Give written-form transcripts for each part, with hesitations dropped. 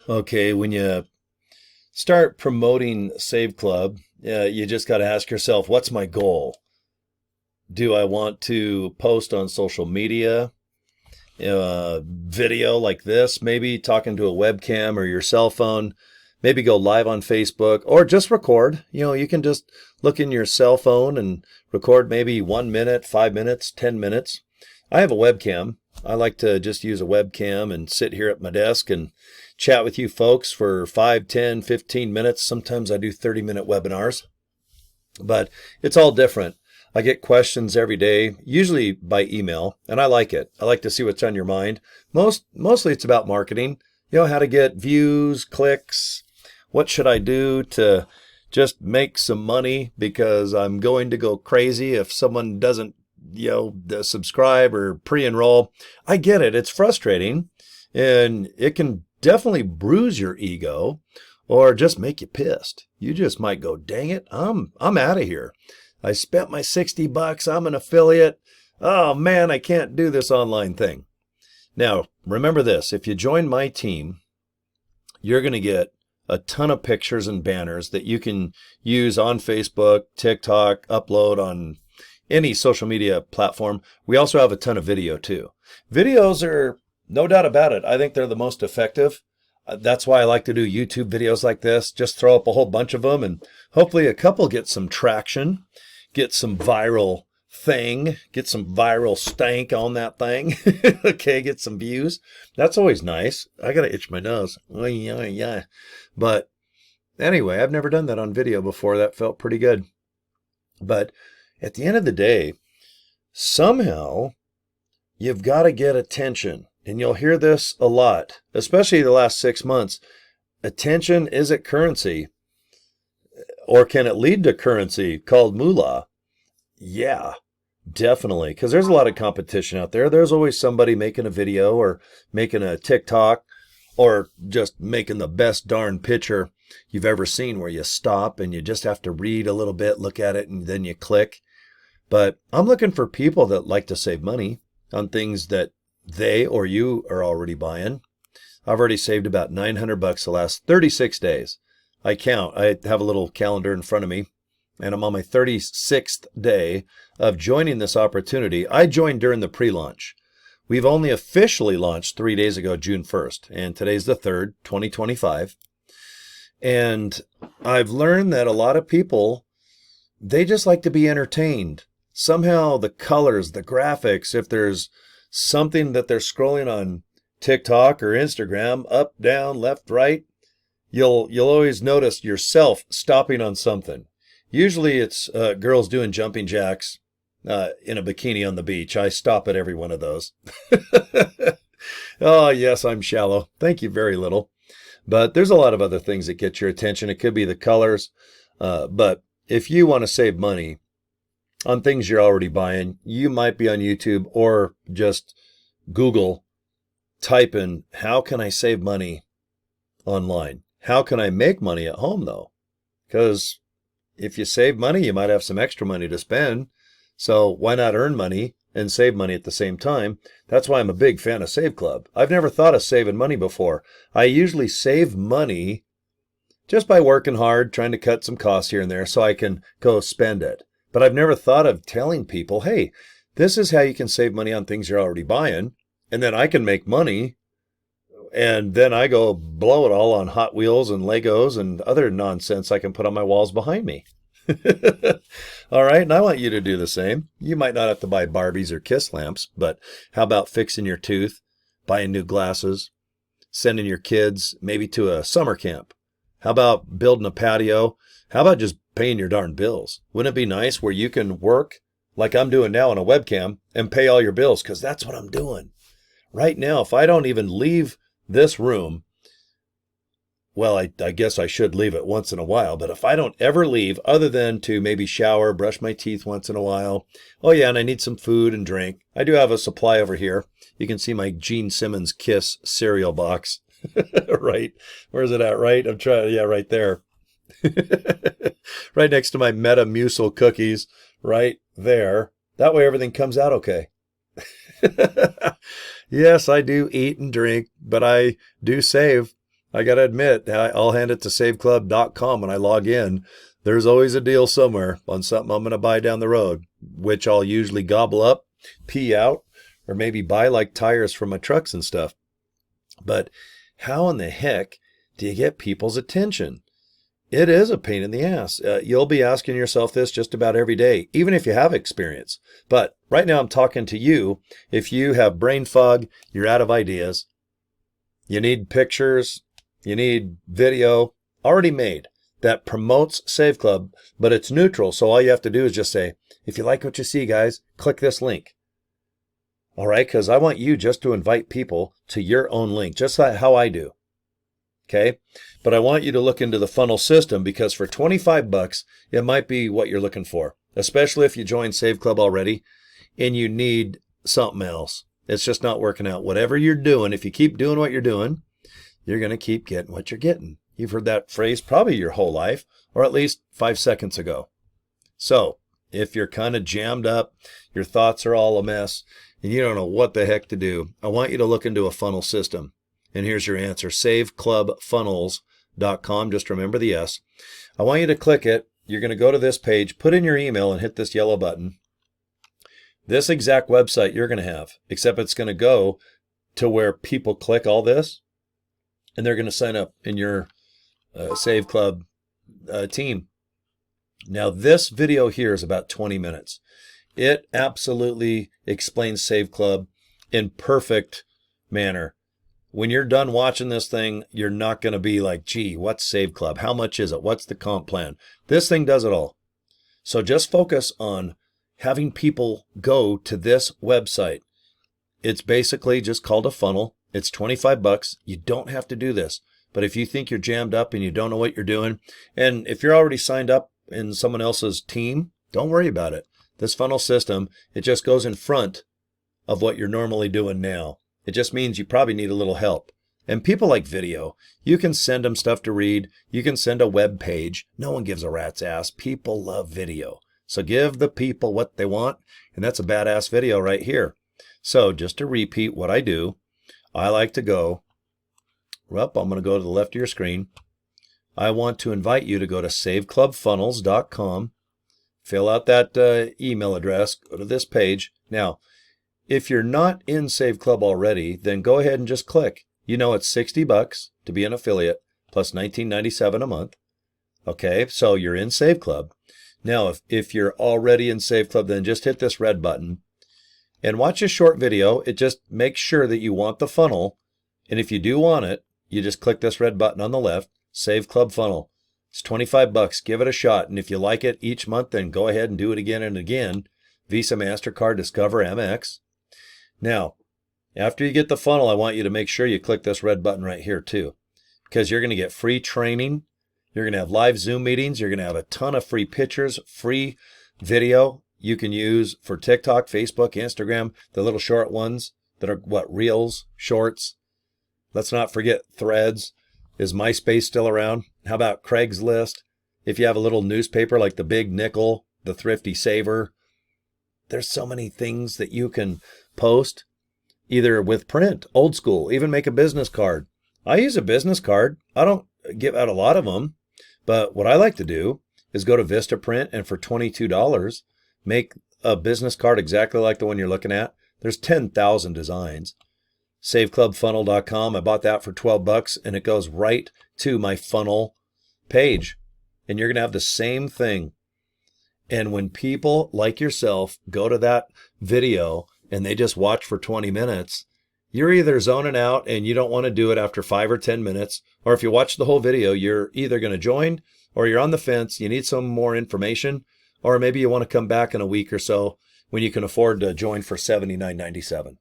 Okay, when you start promoting Save Club, you just got to ask yourself, what's my goal? Do I want to post on social media, video like this, maybe talking to a webcam or your cell phone, maybe go live on Facebook or just record? You can just look in your cell phone and record maybe 1 minute, 5 minutes, 10 minutes. I have a webcam. I like to just use a webcam and sit here at my desk and chat with you folks for 5, 10, 15 minutes. Sometimes I do 30-minute webinars, but it's all different. I get questions every day, usually by email, and I like it. I like to see what's on your mind. Mostly it's about marketing, how to get views, clicks, what should I do to just make some money because I'm going to go crazy if someone doesn't, subscribe or pre-enroll. I get it. It's frustrating and it can definitely bruise your ego or just make you pissed. You just might go, dang it, I'm out of here. I spent my $60. I'm an affiliate. Oh man, I can't do this online thing. Now, remember this. If you join my team, you're going to get a ton of pictures and banners that you can use on Facebook, TikTok, upload on any social media platform. We also have a ton of video too. Videos are, no doubt about it, I think they're the most effective. That's why I like to do YouTube videos like this. Just throw up a whole bunch of them and hopefully a couple get some traction, get some viral thing, get some viral stank on that thing. Okay, get some views. That's always nice. I got to itch my nose. Oh, yeah, yeah. But anyway, I've never done that on video before. That felt pretty good. But at the end of the day, somehow you've got to get attention. And you'll hear this a lot, especially the last 6 months. Attention, is it currency? Or can it lead to currency called moolah? Yeah, definitely. Because there's a lot of competition out there. There's always somebody making a video or making a TikTok or just making the best darn picture you've ever seen where you stop and you just have to read a little bit, look at it, and then you click. But I'm looking for people that like to save money on things that they or you are already buying. I've already saved about $900 the last 36 days. I count. I have a little calendar in front of me, and I'm on my 36th day of joining this opportunity. I joined during the pre-launch. We've only officially launched 3 days ago, June 1st, and today's the 3rd, 2025. And I've learned that a lot of people, they just like to be entertained. Somehow the colors, the graphics, if there's something that they're scrolling on TikTok or Instagram, up, down, left, right, you'll always notice yourself stopping on something. Usually it's girls doing jumping jacks in a bikini on the beach. I stop at every one of those. Oh, yes, I'm shallow. Thank you very little. But there's a lot of other things that get your attention. It could be the colors. But if you want to save money on things you're already buying, you might be on YouTube or just Google, type in, how can I save money online? How can I make money at home though? Because if you save money, you might have some extra money to spend. So why not earn money and save money at the same time? That's why I'm a big fan of Save Club. I've never thought of saving money before. I usually save money just by working hard, trying to cut some costs here and there so I can go spend it. But I've never thought of telling people, hey, this is how you can save money on things you're already buying. And then I can make money. And then I go blow it all on Hot Wheels and Legos and other nonsense I can put on my walls behind me. All right. And I want you to do the same. You might not have to buy Barbies or Kiss lamps, but how about fixing your tooth, buying new glasses, sending your kids maybe to a summer camp? How about building a patio? How about just paying your darn bills? Wouldn't it be nice where you can work like I'm doing now on a webcam and pay all your bills? Because that's what I'm doing right now. If I don't even leave this room, well, I guess I should leave it once in a while, but if I don't ever leave other than to maybe shower, brush my teeth once in a while, oh yeah, and I need some food and drink. I do have a supply over here. You can see my Gene Simmons Kiss cereal box. Right. Where's it at? Right. I'm trying. Yeah, right there. Right next to my Metamucil cookies. Right there. That way everything comes out okay. Yes, I do eat and drink, but I do save. I got to admit, I'll hand it to saveclub.com when I log in. There's always a deal somewhere on something I'm going to buy down the road, which I'll usually gobble up, pee out, or maybe buy like tires for my trucks and stuff. But how in the heck do you get people's attention? It is a pain in the ass. You'll be asking yourself this just about every day, even if you have experience. But right now I'm talking to you. If you have brain fog, you're out of ideas, you need pictures, you need video already made that promotes Save Club, but it's neutral. So all you have to do is just say, if you like what you see, guys, click this link. All right, because I want you just to invite people to your own link, just like how I do. Okay, but I want you to look into the funnel system, because for 25 bucks, it might be what you're looking for, especially if you join Save Club already and you need something else. It's just not working out. Whatever you're doing, if you keep doing what you're doing, you're going to keep getting what you're getting. You've heard that phrase probably your whole life, or at least 5 seconds ago. So if you're kind of jammed up, your thoughts are all a mess, and you don't know what the heck to do, I want you to look into a funnel system. And here's your answer, saveclubfunnels.com. Just remember the S. I want you to click it. You're going to go to this page, put in your email, and hit this yellow button. This exact website you're going to have, except it's going to go to where people click all this, and they're going to sign up in your Save Club team. Now, this video here is about 20 minutes. It absolutely explains Save Club in perfect manner. When you're done watching this thing, you're not going to be like, gee, what's Save Club? How much is it? What's the comp plan? This thing does it all. So just focus on having people go to this website. It's basically just called a funnel. It's 25 bucks. You don't have to do this. But if you think you're jammed up and you don't know what you're doing, and if you're already signed up in someone else's team, don't worry about it. This funnel system, it just goes in front of what you're normally doing now. It just means you probably need a little help. And people like video. You can send them stuff to read. You can send a web page. No one gives a rat's ass. People love video. So give the people what they want. And that's a badass video right here. So just to repeat what I do, I like to go, well, I'm going to go to the left of your screen. I want to invite you to go to saveclubfunnels.com. Fill out that email address. Go to this page. Now, if you're not in Save Club already, then go ahead and just click. You know it's 60 bucks to be an affiliate, plus $19.97 a month. Okay, so you're in Save Club. Now, if you're already in Save Club, then just hit this red button and watch a short video. It just makes sure that you want the funnel. And if you do want it, you just click this red button on the left, Save Club Funnel. It's 25 bucks. Give it a shot. And if you like it each month, then go ahead and do it again and again. Visa, MasterCard, Discover, Amex. Now, after you get the funnel, I want you to make sure you click this red button right here too, because you're going to get free training. You're going to have live Zoom meetings. You're going to have a ton of free pictures, free video you can use for TikTok, Facebook, Instagram, the little short ones that are Reels, Shorts. Let's not forget Threads. Is MySpace still around? How about Craigslist? If you have a little newspaper like the Big Nickel, the Thrifty Saver, there's so many things that you can post, either with print, old school, even make a business card. I use a business card. I don't give out a lot of them, but what I like to do is go to Vistaprint and for $22, make a business card exactly like the one you're looking at. There's 10,000 designs. SaveClubFunnel.com. I bought that for 12 bucks and it goes right to my funnel page. And you're going to have the same thing. And when people like yourself go to that video and they just watch for 20 minutes, you're either zoning out and you don't want to do it after 5 or 10 minutes, or if you watch the whole video, you're either going to join or you're on the fence, you need some more information, or maybe you want to come back in a week or so when you can afford to join for $79.97.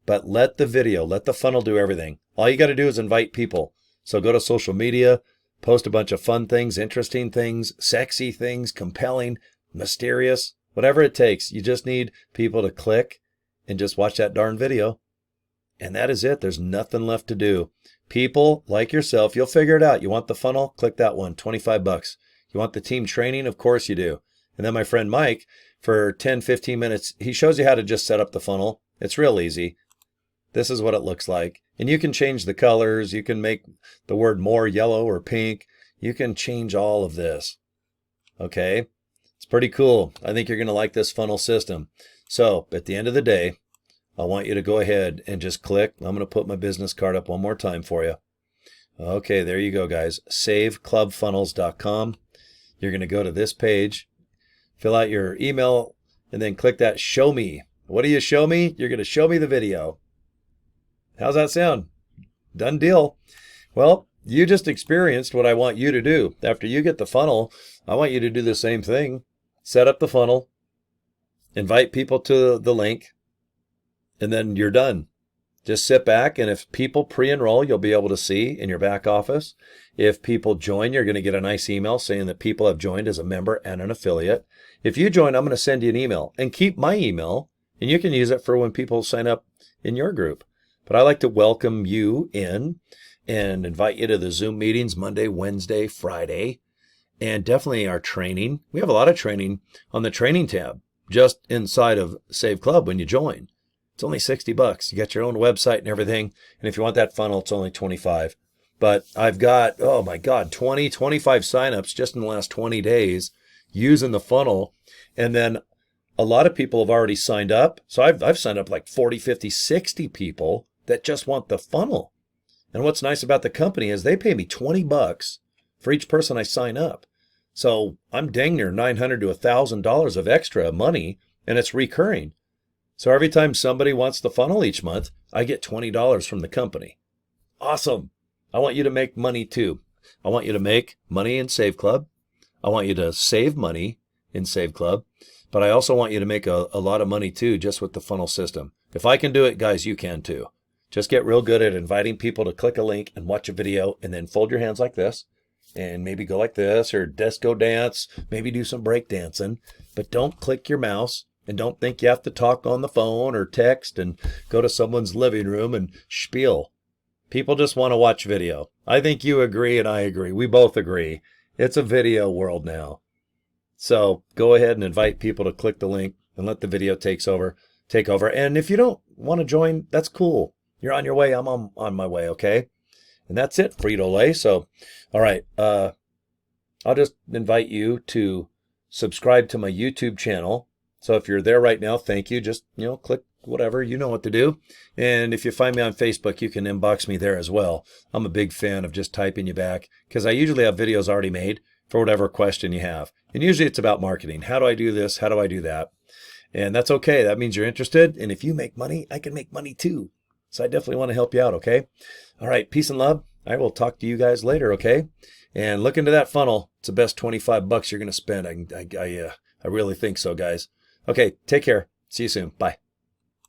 But let the video, let the funnel do everything. All you got to do is invite people. So go to social media, post a bunch of fun things, interesting things, sexy things, compelling, mysterious, whatever it takes. You just need people to click and just watch that darn video. And that is it. There's nothing left to do. People like yourself, you'll figure it out. You want the funnel? Click that one, 25 bucks. You want the team training? Of course you do. And then my friend Mike, for 10, 15 minutes, he shows you how to just set up the funnel. It's real easy. This is what it looks like. And you can change the colors. You can make the word more yellow or pink. You can change all of this. Okay. It's pretty cool. I think you're going to like this funnel system. So at the end of the day, I want you to go ahead and just click. I'm going to put my business card up one more time for you. Okay, there you go, guys. SaveClubFunnels.com. You're going to go to this page, fill out your email, and then click that Show Me. What do you show me? You're going to show me the video. How's that sound? Done deal. Well, you just experienced what I want you to do. After you get the funnel, I want you to do the same thing. Set up the funnel, invite people to the link, and then you're done. Just sit back, and if people pre-enroll, you'll be able to see in your back office. If people join, you're going to get a nice email saying that people have joined as a member and an affiliate. If you join, I'm going to send you an email, and keep my email, and you can use it for when people sign up in your group. But I like to welcome you in and invite you to the Zoom meetings Monday, Wednesday, Friday, and definitely our training. We have a lot of training on the training tab just inside of Save Club when you join. It's only $60. You got your own website and everything. And if you want that funnel, it's only $25. But I've got, oh my God, 25 signups just in the last 20 days using the funnel. And then a lot of people have already signed up. So I've signed up like 40, 50, 60 people that just want the funnel. And what's nice about the company is they pay me $20 for each person I sign up. So I'm dang near $900 to $1,000 of extra money, and it's recurring. So every time somebody wants the funnel each month, I get $20 from the company. Awesome. I want you to make money too. I want you to make money in Save Club. I want you to save money in Save Club. But I also want you to make a lot of money too, just with the funnel system. If I can do it, guys, you can too. Just get real good at inviting people to click a link and watch a video, and then fold your hands like this and maybe go like this, or disco dance, maybe do some break dancing. But don't click your mouse. And don't think you have to talk on the phone or text and go to someone's living room and spiel. People just want to watch video. I think you agree and I agree. We both agree. It's a video world now. So go ahead and invite people to click the link and let the video take over. And if you don't want to join, that's cool. You're on your way. I'm on my way, okay? And that's it, Frito-Lay. So, all right. I'll just invite you to subscribe to my YouTube channel. So if you're there right now, thank you. Just, click whatever. You know what to do. And if you find me on Facebook, you can inbox me there as well. I'm a big fan of just typing you back because I usually have videos already made for whatever question you have. And usually it's about marketing. How do I do this? How do I do that? And that's okay. That means you're interested. And if you make money, I can make money too. So I definitely want to help you out, okay? All right. Peace and love. I will talk to you guys later, okay? And look into that funnel. It's the best $25 you're going to spend. I really think so, guys. Okay, take care. See you soon. Bye.